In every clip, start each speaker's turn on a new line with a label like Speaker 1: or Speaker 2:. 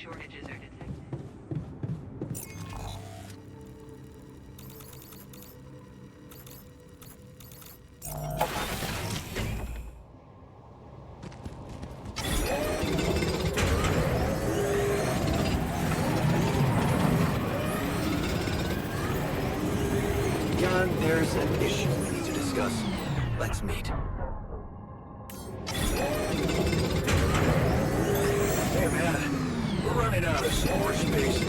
Speaker 1: shortages are detected.
Speaker 2: John, there's an issue we need to discuss. Let's meet. Hey man, we're running out of storage space.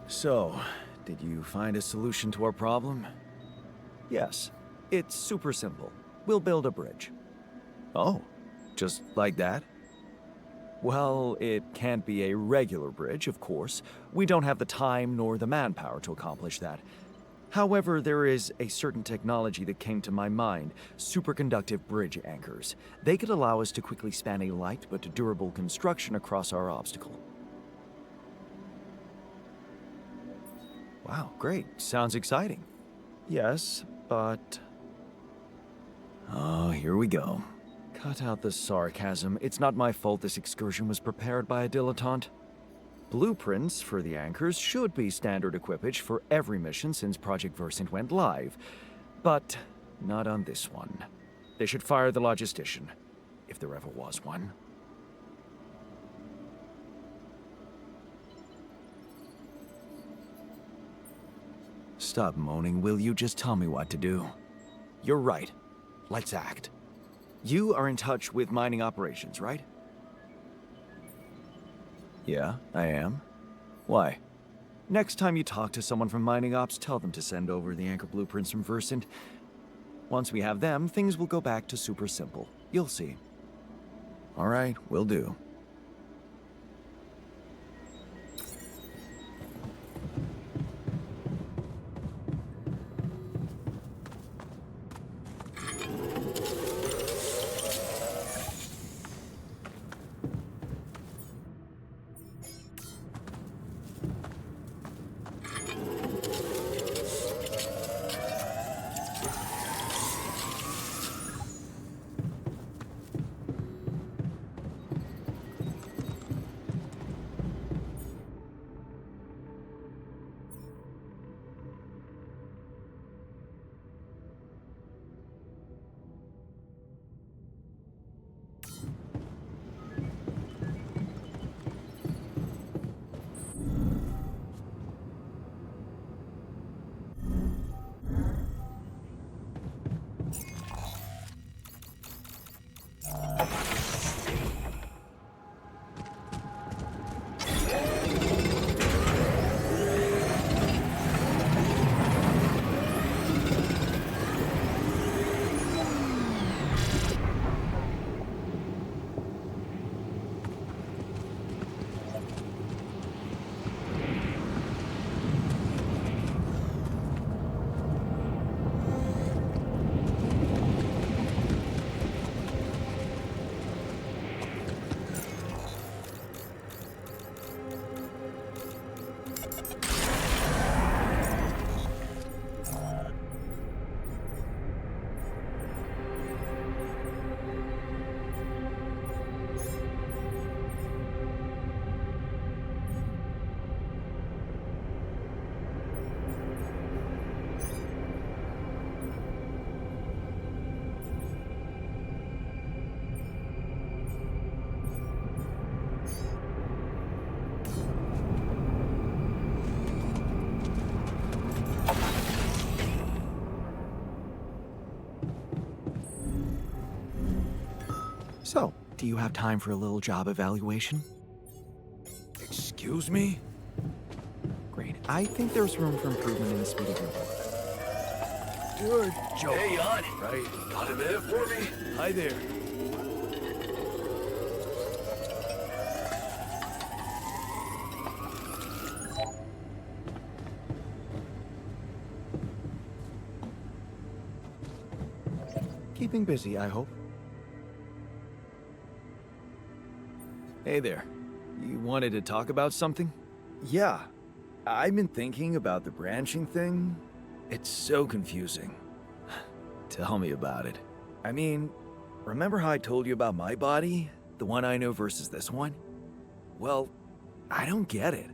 Speaker 3: So, did you find a solution to our problem? Yes, it's super simple. We'll build a bridge. Oh, just like that? Well, it can't be a regular bridge, of course. We don't have the time nor the manpower to accomplish that. However, there is a certain technology that came to my mind, superconductive bridge anchors. They could allow us to quickly span a light but durable construction across our obstacle. Wow, great. Sounds exciting. Yes, but... Oh, here we go. Cut out the sarcasm. It's not my fault this excursion was prepared by a dilettante. Blueprints for the anchors should be standard equipage for every mission since Project Versant went live. But not on this one. They should fire the logistician, if there ever was one. Stop moaning, will you? Just tell me what to do. You're right. Let's act. You are in touch with mining operations, right? Yeah, I am. Why? Next time you talk to someone from mining ops, tell them to send over the anchor blueprints from Versant. Once we have them, things will go back to super simple. You'll see. All right, will do. So, do you have time for a little job evaluation?
Speaker 2: Excuse me?
Speaker 3: Great. I think there's room for improvement in the speed of your work.
Speaker 2: Good job. Hey, on it. Right. Got a minute for me? Hi there.
Speaker 3: Keeping busy, I hope. Hey there. You wanted to talk about something? Yeah. I've been thinking about the branching thing. It's so confusing. Tell me about it. I mean, remember how I told you about my body? The one I know versus this one? Well, I don't get it.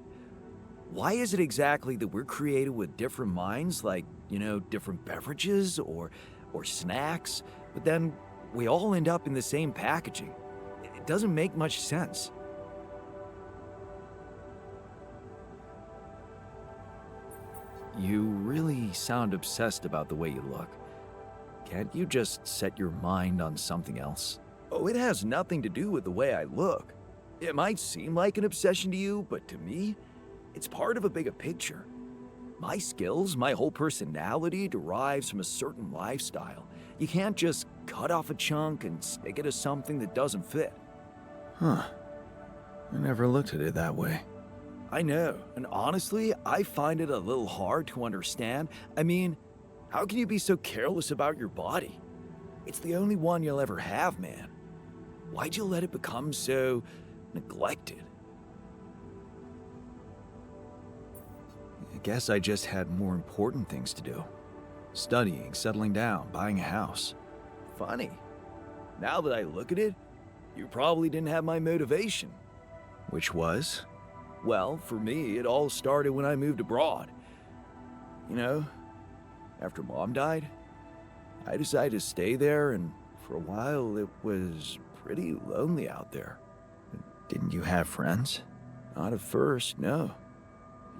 Speaker 3: Why is it exactly that we're created with different minds, like, different beverages or snacks, but then we all end up in the same packaging? It doesn't make much sense. You really sound obsessed about the way you look. Can't you just set your mind on something else? Oh, it has nothing to do with the way I look. It might seem like an obsession to you, but to me, it's part of a bigger picture. My skills, my whole personality derives from a certain lifestyle. You can't just cut off a chunk and stick it to something that doesn't fit. Huh. I never looked at it that way. I know, and honestly, I find it a little hard to understand. I mean, how can you be so careless about your body? It's the only one you'll ever have, man. Why'd you let it become so neglected? I guess I just had more important things to do. Studying, settling down, buying a house. Funny. Now that I look at it, you probably didn't have my motivation. Which was? Well, for me, it all started when I moved abroad. After Mom died, I decided to stay there, and for a while it was pretty lonely out there. Didn't you have friends? Not at first, no.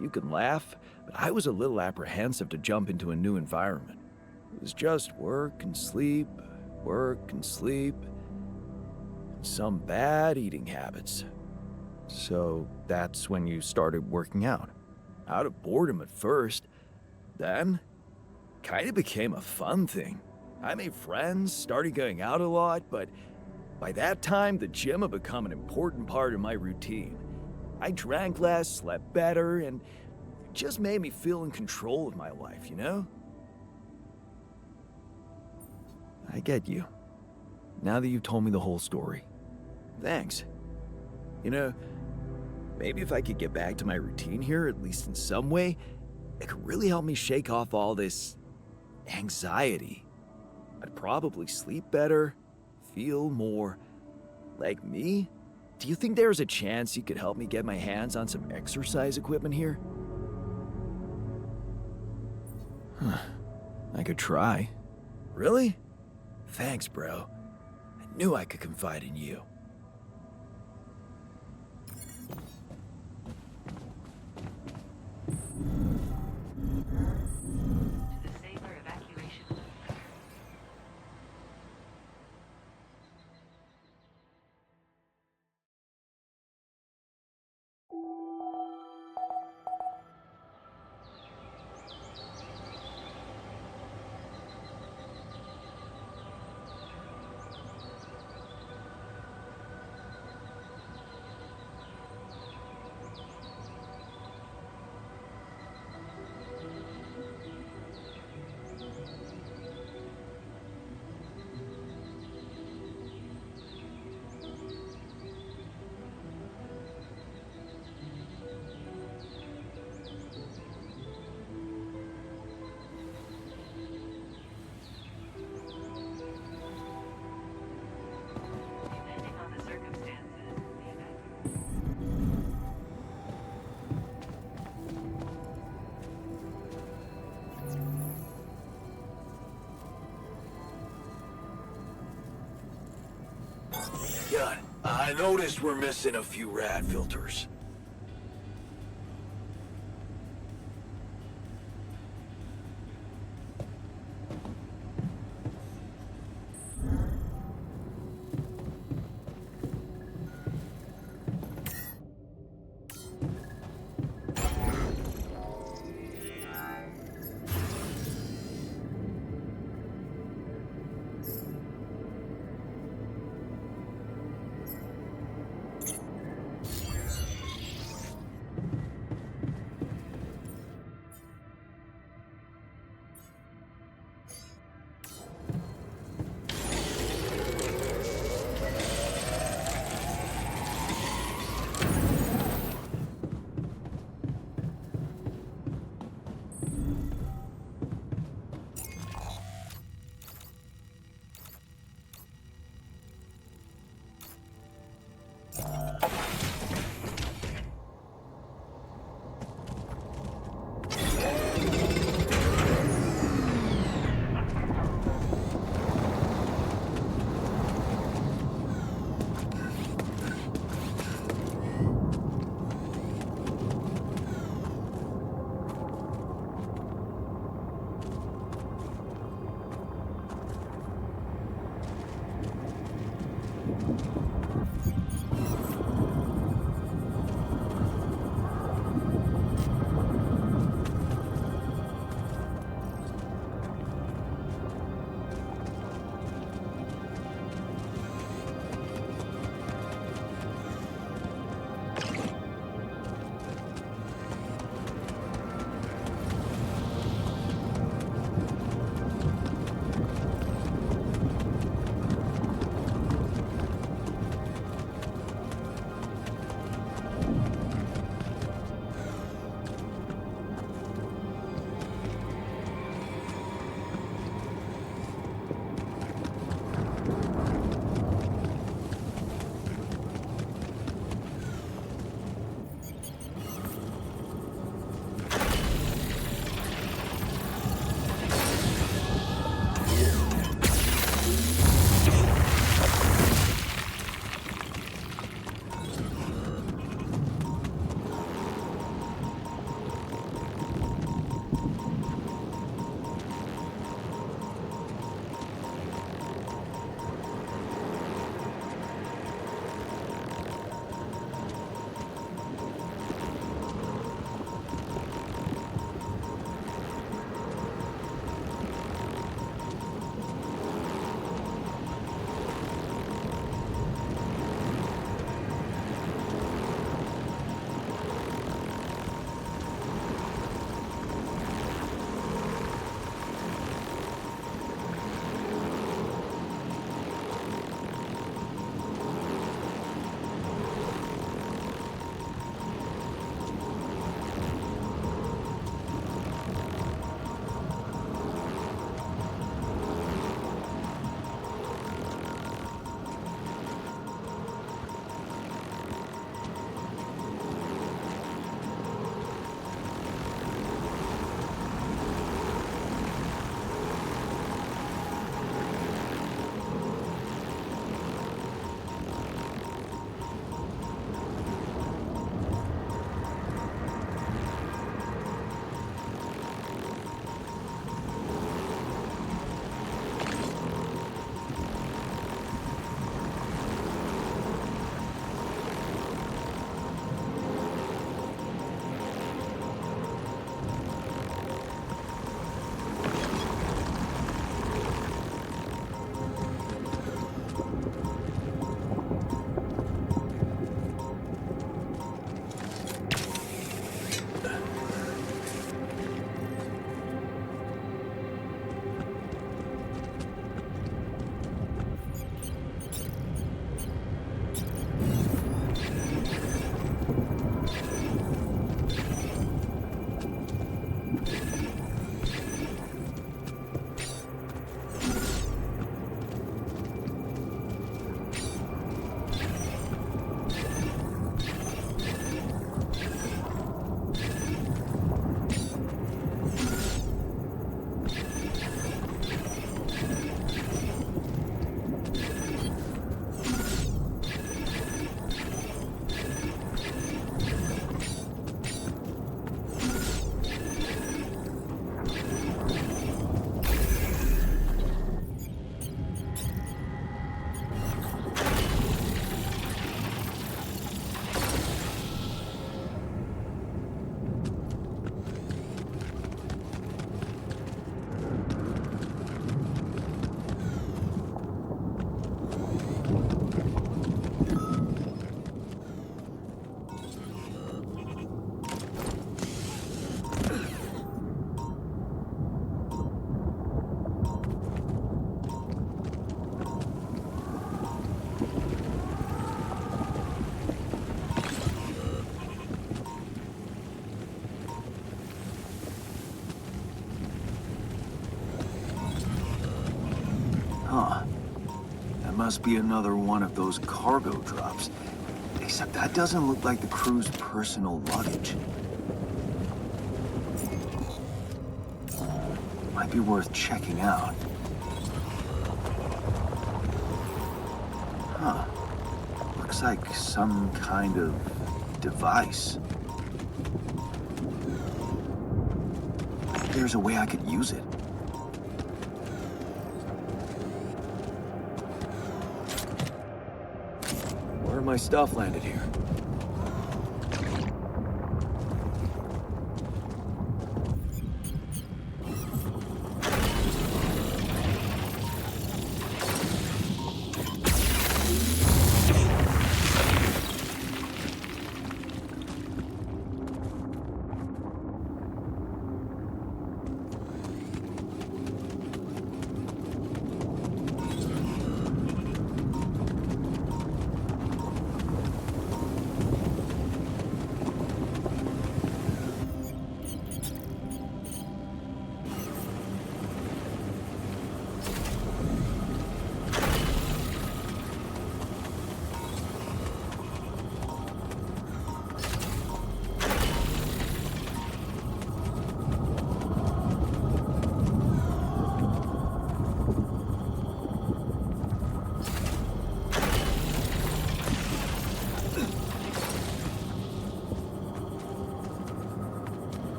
Speaker 3: You can laugh, but I was a little apprehensive to jump into a new environment. It was just work and sleep, and some bad eating habits. So that's when you started working out of boredom at first. Then, kind of became a fun thing. I made friends, started going out a lot, but by that time, the gym had become an important part of my routine. I drank less, slept better, and it just made me feel in control of my life, I get you. Now that you've told me the whole story. Thanks. Maybe if I could get back to my routine here, at least in some way, it could really help me shake off all this anxiety. I'd probably sleep better, feel more like me. Do you think there's a chance you could help me get my hands on some exercise equipment here? I could try. Really? Thanks, bro. I knew I could confide in you.
Speaker 2: Yeah, I noticed we're missing a few rad filters.
Speaker 3: must be another one of those cargo drops. Except that doesn't look like the crew's personal luggage. Might be worth checking out. Huh. Looks like some kind of device. There's a way I could use it. Where my stuff landed here?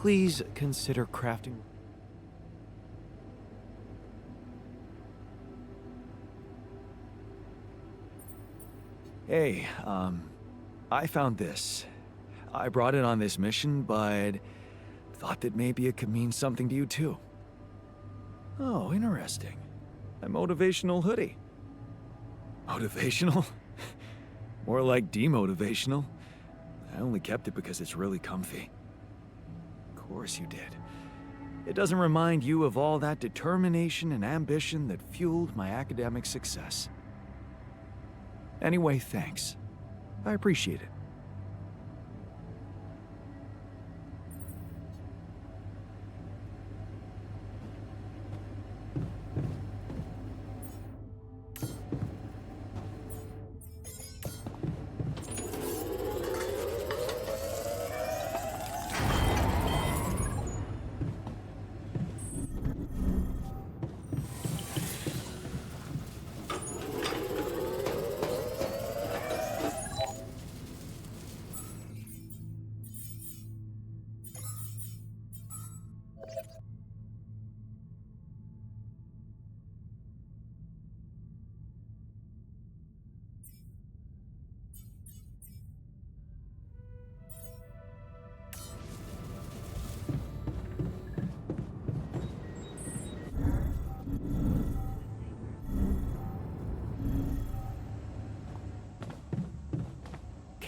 Speaker 3: Please consider crafting. Hey, I found this. I brought it on this mission, but thought that maybe it could mean something to you too. Oh, interesting. A motivational hoodie. Motivational? More like demotivational. I only kept it because it's really comfy. Of course you did. It doesn't remind you of all that determination and ambition that fueled my academic success. Anyway, thanks. I appreciate it.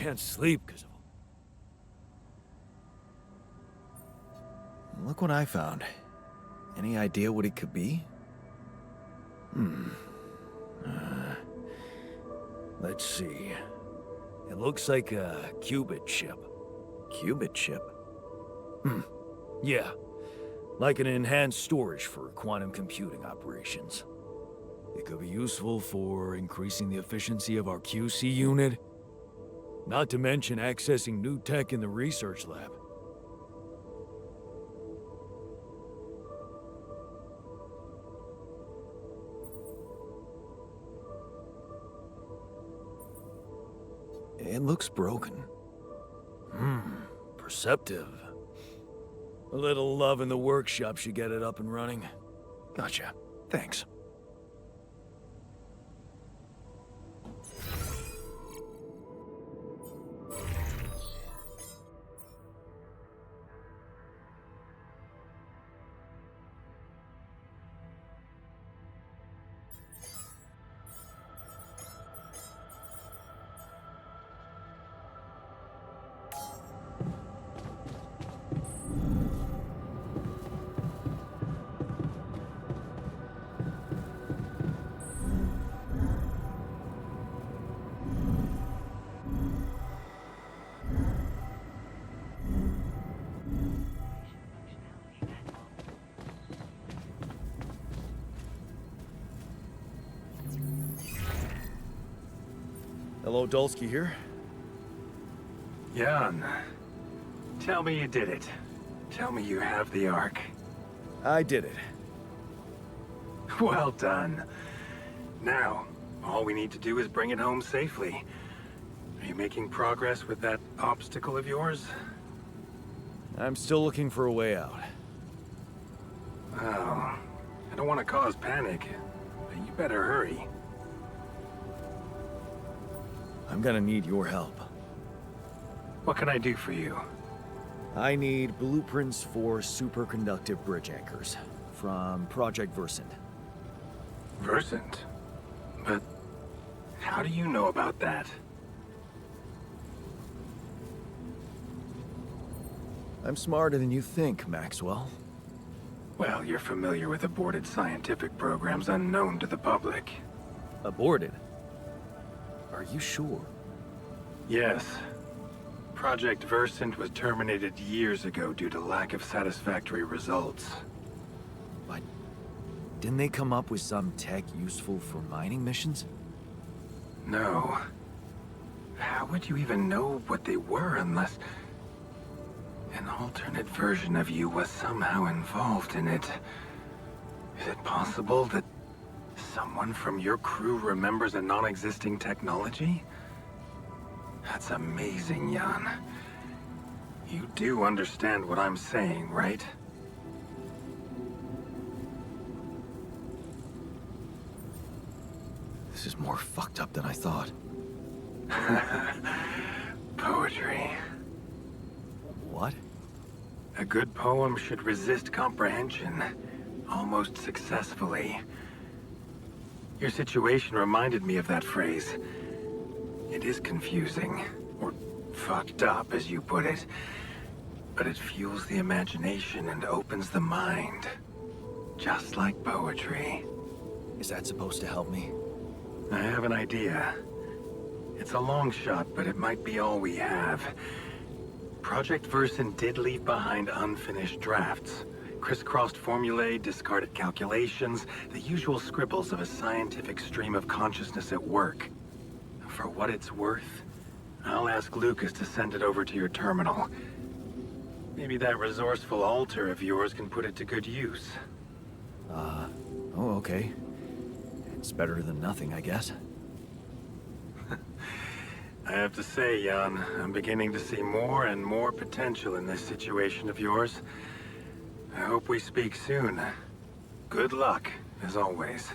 Speaker 2: can't sleep because of him.
Speaker 3: Look what I found. Any idea what it could be?
Speaker 2: Let's see. It looks like a qubit chip.
Speaker 3: Qubit chip?
Speaker 2: Yeah. Like an enhanced storage for quantum computing operations. It could be useful for increasing the efficiency of our QC unit. Not to mention accessing new tech in the research lab.
Speaker 3: It looks broken.
Speaker 2: Perceptive. A little love in the workshop should get it up and running.
Speaker 3: Gotcha. Thanks.
Speaker 2: Hello, Dulski here.
Speaker 1: Jan, tell me you did it. Tell me you have the Ark.
Speaker 2: I did it.
Speaker 1: Well done. Now, all we need to do is bring it home safely. Are you making progress with that obstacle of yours?
Speaker 2: I'm still looking for a way out.
Speaker 1: Oh, I don't want to cause panic, but you better hurry.
Speaker 2: I'm gonna need your help.
Speaker 1: What can I do for you?
Speaker 2: I need blueprints for superconductive bridge anchors from Project Versant.
Speaker 1: Versant? But how do you know about that?
Speaker 2: I'm smarter than you think, Maxwell.
Speaker 1: Well, you're familiar with aborted scientific programs unknown to the public.
Speaker 2: Aborted? Are you sure?
Speaker 1: Yes. Project Versant was terminated years ago due to lack of satisfactory results.
Speaker 2: But didn't they come up with some tech useful for mining missions?
Speaker 1: No. How would you even know what they were unless an alternate version of you was somehow involved in it? Is it possible that someone from your crew remembers a non-existing technology? That's amazing, Jan. You do understand what I'm saying, right?
Speaker 3: This is more fucked up than I thought.
Speaker 1: Poetry.
Speaker 2: What?
Speaker 1: A good poem should resist comprehension, almost successfully. Your situation reminded me of that phrase. It is confusing, or fucked up, as you put it. But it fuels the imagination and opens the mind. Just like poetry.
Speaker 2: Is that supposed to help me?
Speaker 1: I have an idea. It's a long shot, but it might be all we have. Project Versant did leave behind unfinished drafts. Crisscrossed formulae, discarded calculations, the usual scribbles of a scientific stream of consciousness at work. For what it's worth, I'll ask Lucas to send it over to your terminal. Maybe that resourceful alter of yours can put it to good use.
Speaker 2: Oh, okay. It's better than nothing, I guess.
Speaker 1: I have to say, Jan, I'm beginning to see more and more potential in this situation of yours. I hope we speak soon. Good luck, as always.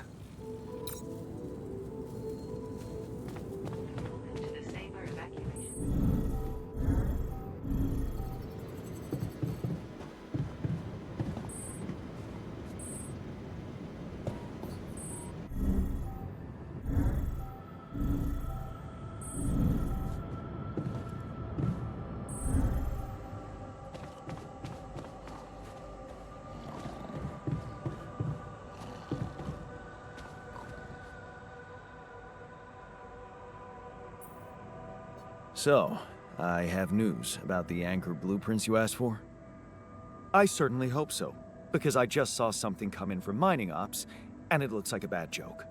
Speaker 3: So, I have news about the anchor blueprints you asked for? I certainly hope so, because I just saw something come in from mining ops, and it looks like a bad joke.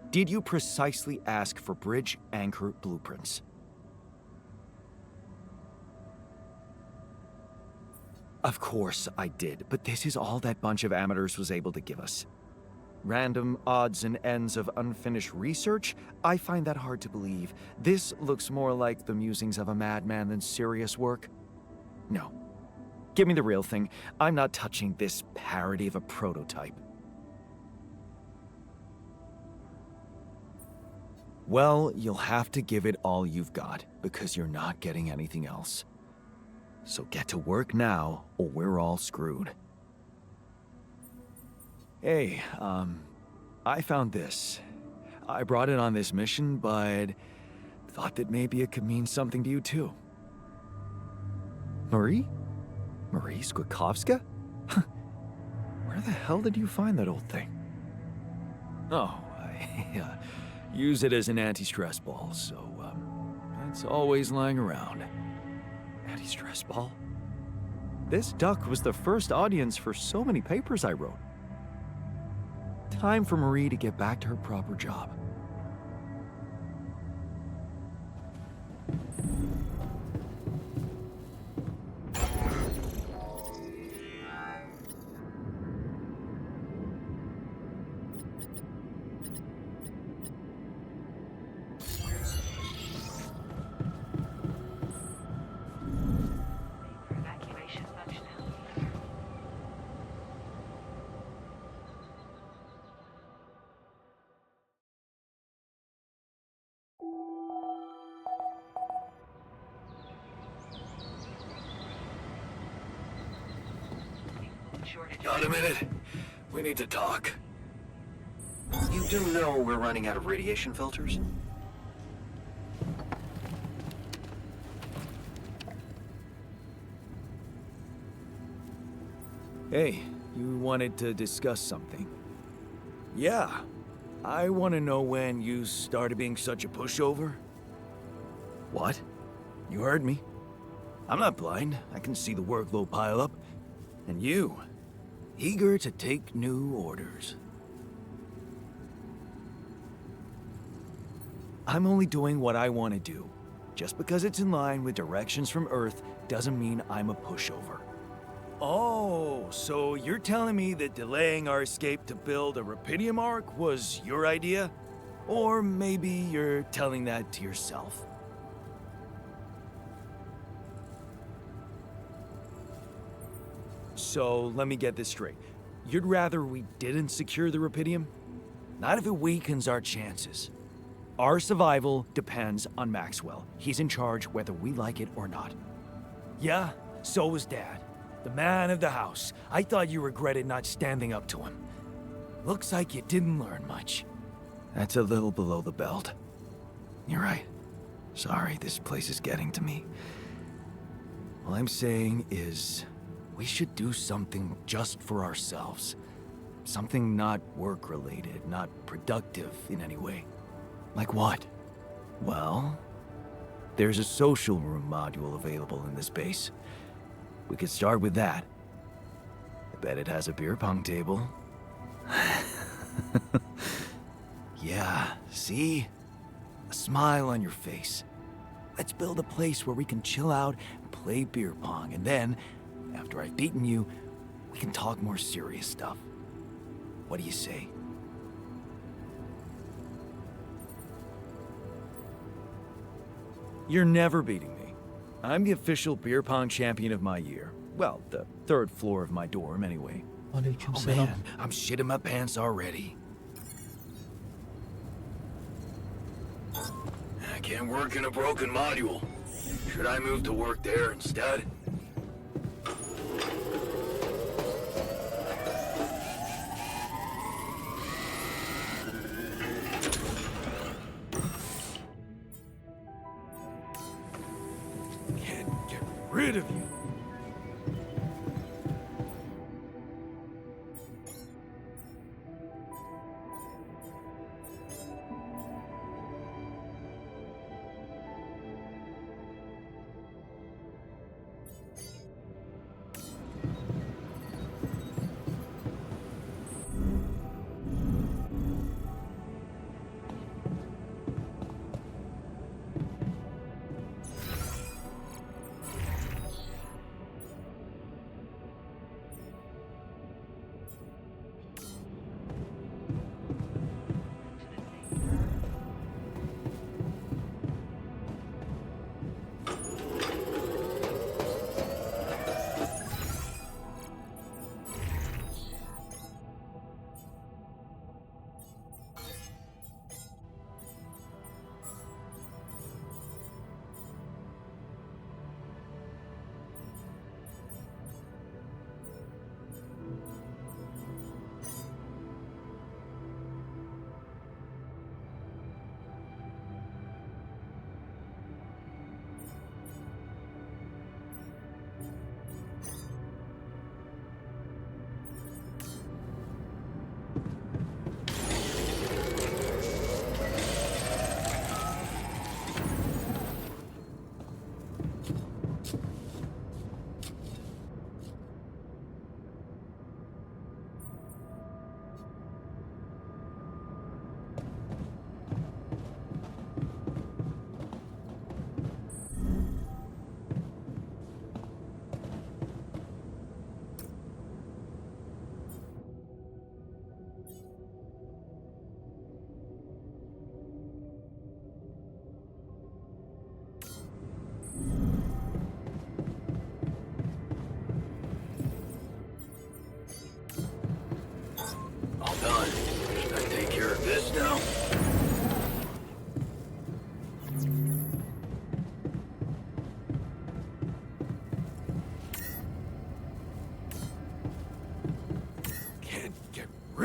Speaker 3: Did you precisely ask for bridge anchor blueprints? Of course I did, but this is all that bunch of amateurs was able to give us. Random odds and ends of unfinished research? I find that hard to believe. This looks more like the musings of a madman than serious work. No. Give me the real thing. I'm not touching this parody of a prototype. Well, you'll have to give it all you've got, because you're not getting anything else. So get to work now, or we're all screwed. Hey, I found this. I brought it on this mission, but thought that maybe it could mean something to you too. Marie? Marie Skwitkowska? Where the hell did you find that old thing? Oh, I use it as an anti-stress ball, so, it's always lying around. Anti-stress ball? This duck was the first audience for so many papers I wrote. Time for Marie to get back to her proper job.
Speaker 2: Got a minute? We need to talk.
Speaker 3: You do know we're running out of radiation filters? Hey, you wanted to discuss something.
Speaker 2: Yeah. I want to know when you started being such a pushover.
Speaker 3: What?
Speaker 2: You heard me. I'm not blind. I can see the workload pile up. And you, eager to take new orders.
Speaker 3: I'm only doing what I want to do. Just because it's in line with directions from Earth doesn't mean I'm a pushover.
Speaker 2: Oh, so you're telling me that delaying our escape to build a Rapidium arc was your idea? Or maybe you're telling that to yourself? So, let me get this straight. You'd rather we didn't secure the Rapidium? Not if it weakens our chances.
Speaker 3: Our survival depends on Maxwell. He's in charge whether we like it or not.
Speaker 2: Yeah, so was Dad. The man of the house. I thought you regretted not standing up to him. Looks like you didn't learn much.
Speaker 3: That's a little below the belt. You're right. Sorry, this place is getting to me.
Speaker 2: All I'm saying is, we should do something just for ourselves. Something not work-related, not productive in any way.
Speaker 3: Like what?
Speaker 2: Well, there's a social room module available in this base. We could start with that. I bet it has a beer pong table. Yeah, see? A smile on your face. Let's build a place where we can chill out and play beer pong, and then, after I've beaten you, we can talk more serious stuff. What do you say?
Speaker 3: You're never beating me. I'm the official beer pong champion of my year. Well, the third floor of my dorm, anyway.
Speaker 2: Oh
Speaker 4: Aleykümselam.
Speaker 2: man, I'm shitting my pants already. I can't work in a broken module. Should I move to work there instead? Can't get rid of you.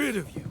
Speaker 2: rid of you.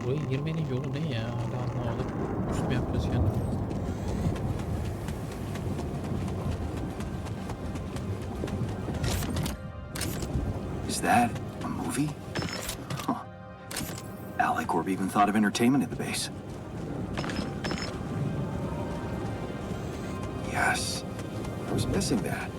Speaker 4: Buraya girmenin yolu ne ya? Daha alıp üst mü yapacağız yani?
Speaker 5: Is that a movie? Huh. Alicorp even thought of entertainment at the base. Yes, I was missing that.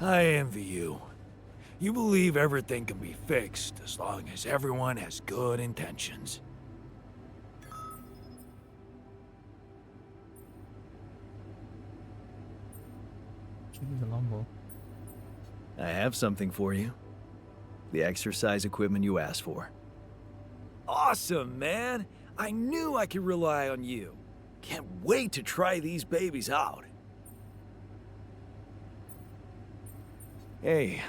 Speaker 2: I envy you. You believe everything can be fixed as long as everyone has good intentions.
Speaker 4: Kimdi lan bu?
Speaker 3: I have something for you. The exercise equipment you asked for.
Speaker 2: Awesome, man! I knew I could rely on you. Can't wait to try these babies out.
Speaker 3: Hey,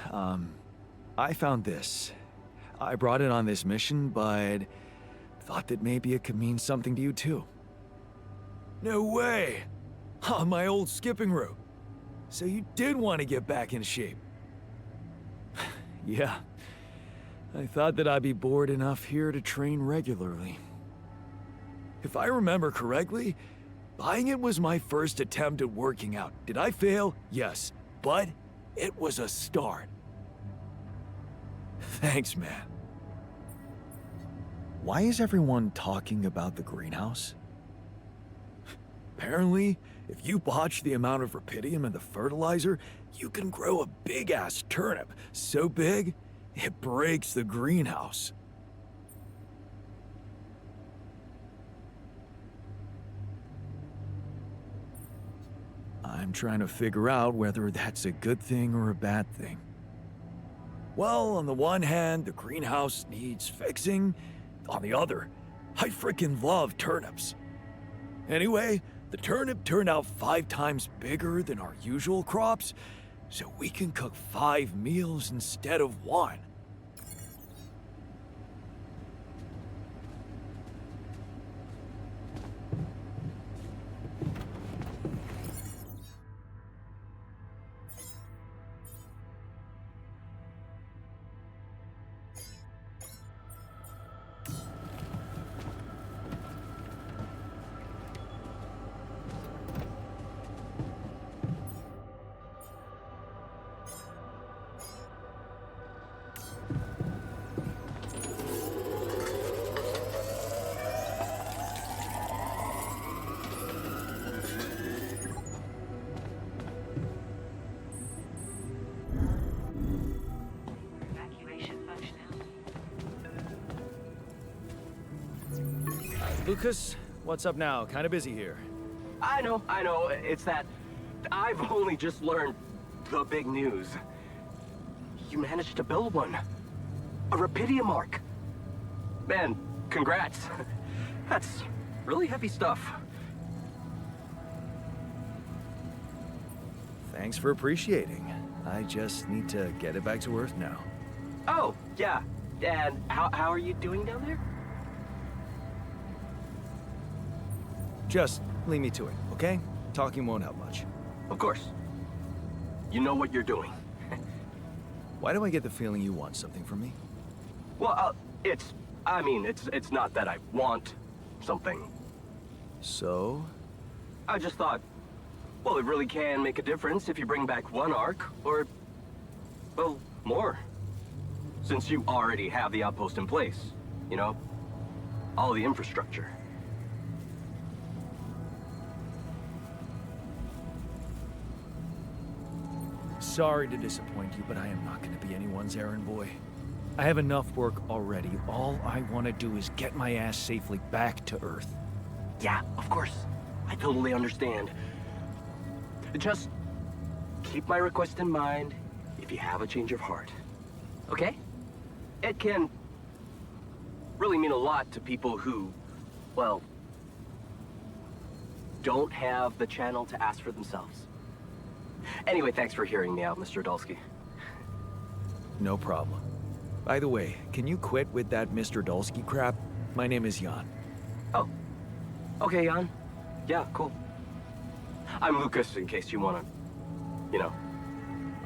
Speaker 3: I found this. I brought it on this mission, but thought that maybe it could mean something to you too.
Speaker 2: No way! On my old skipping rope. So you did want to get back in shape.
Speaker 3: Yeah. I thought that I'd be bored enough here to train regularly.
Speaker 2: If I remember correctly, buying it was my first attempt at working out. Did I fail? Yes. But it was a start. Thanks, man.
Speaker 3: Why is everyone talking about the greenhouse?
Speaker 2: Apparently, if you botch the amount of rapidium in the fertilizer, you can grow a big-ass turnip. So big, it breaks the greenhouse.
Speaker 3: I'm trying to figure out whether that's a good thing or a bad thing.
Speaker 2: Well, on the one hand, the greenhouse needs fixing. On the other, I frickin' love turnips. Anyway, the turnip turned out 5 times bigger than our usual crops, so we can cook 5 meals instead of 1.
Speaker 3: Lucas, what's up now? Kinda busy here.
Speaker 6: I know. It's that I've only just learned the big news. You managed to build one. A rapidium arc. Man, congrats. That's really heavy stuff.
Speaker 3: Thanks for appreciating. I just need to get it back to Earth now.
Speaker 6: Oh, yeah. And how are you doing down there?
Speaker 3: Just leave me to it, okay? Talking won't help much.
Speaker 6: Of course. You know what you're doing.
Speaker 3: Why do I get the feeling you want something from me?
Speaker 6: Well, it's not that I want something.
Speaker 3: So?
Speaker 6: I just thought, well, it really can make a difference if you bring back one arc, or, well, more. Since you already have the outpost in place, you know? All the infrastructure.
Speaker 2: Sorry to disappoint you, but I am not going to be anyone's errand boy. I have enough work already. All I want to do is get my ass safely back to Earth.
Speaker 6: Yeah, of course. I totally understand. Just keep my request in mind if you have a change of heart. Okay? It can really mean a lot to people who, well, don't have the channel to ask for themselves. Anyway, thanks for hearing me out, Mr. Dulski.
Speaker 3: No problem. By the way, can you quit with that Mr. Dulski crap? My name is Jan.
Speaker 6: Oh. Okay, Jan. Yeah, cool. I'm Lucas, in case you wanna, you know.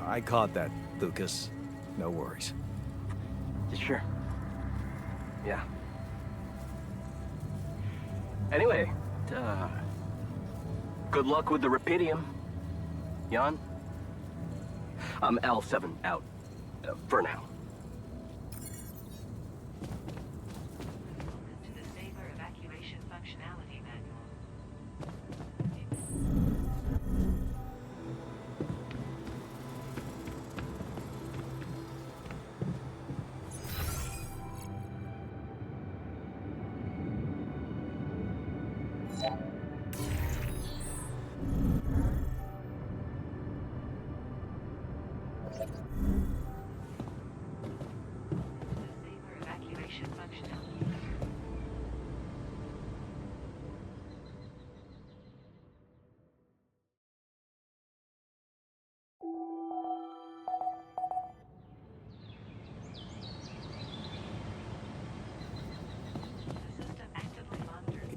Speaker 3: I caught that, Lucas. No worries.
Speaker 6: Sure. Yeah. Anyway, good luck with the rapidium, Jan. I'm L7 out, for now.
Speaker 7: To the safer evacuation functionality manual.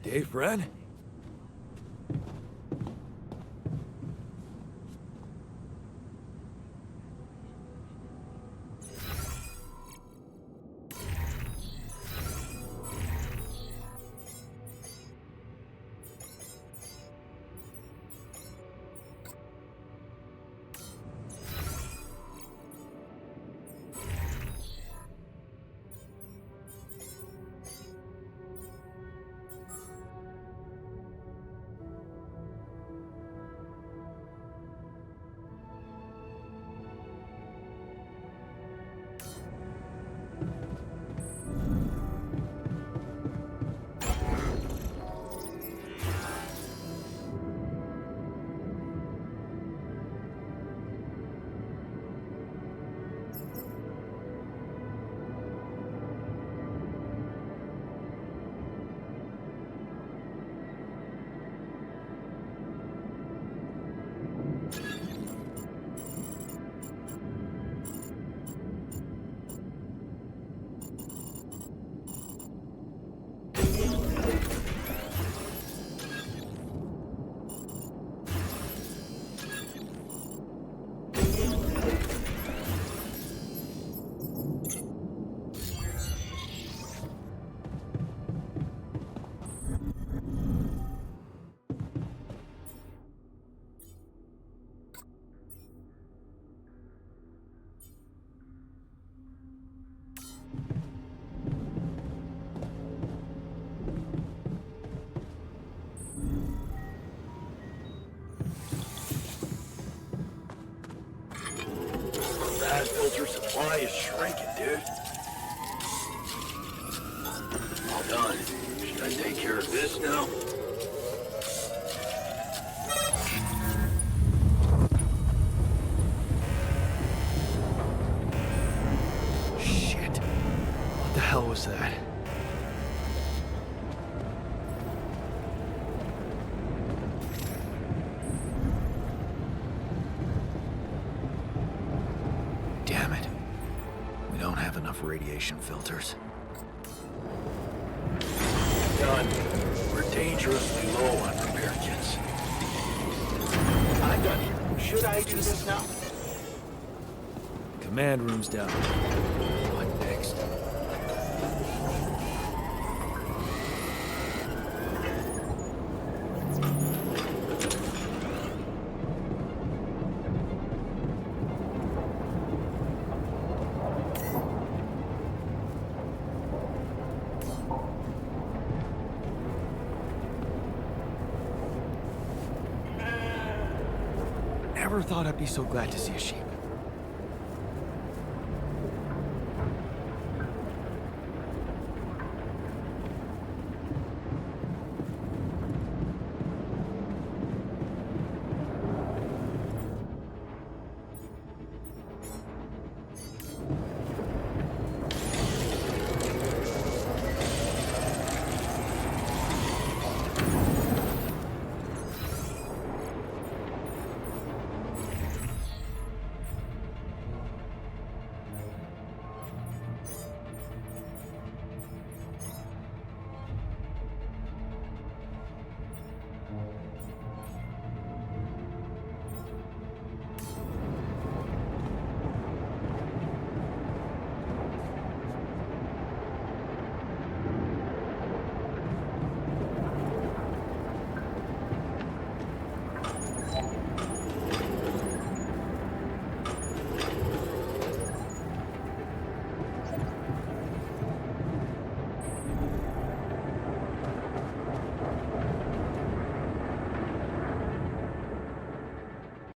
Speaker 2: Okay, friend?
Speaker 8: That filter supply is shrinking, dude. All done. Should I take care of this now?
Speaker 3: Shit. What the hell was that? Damn it. We don't have enough radiation filters.
Speaker 8: Done. We're dangerously low on repair kits.
Speaker 6: I'm done here. Should I do this now?
Speaker 2: Command room's down.
Speaker 8: What next?
Speaker 3: Never thought I'd be so glad to see a sheep.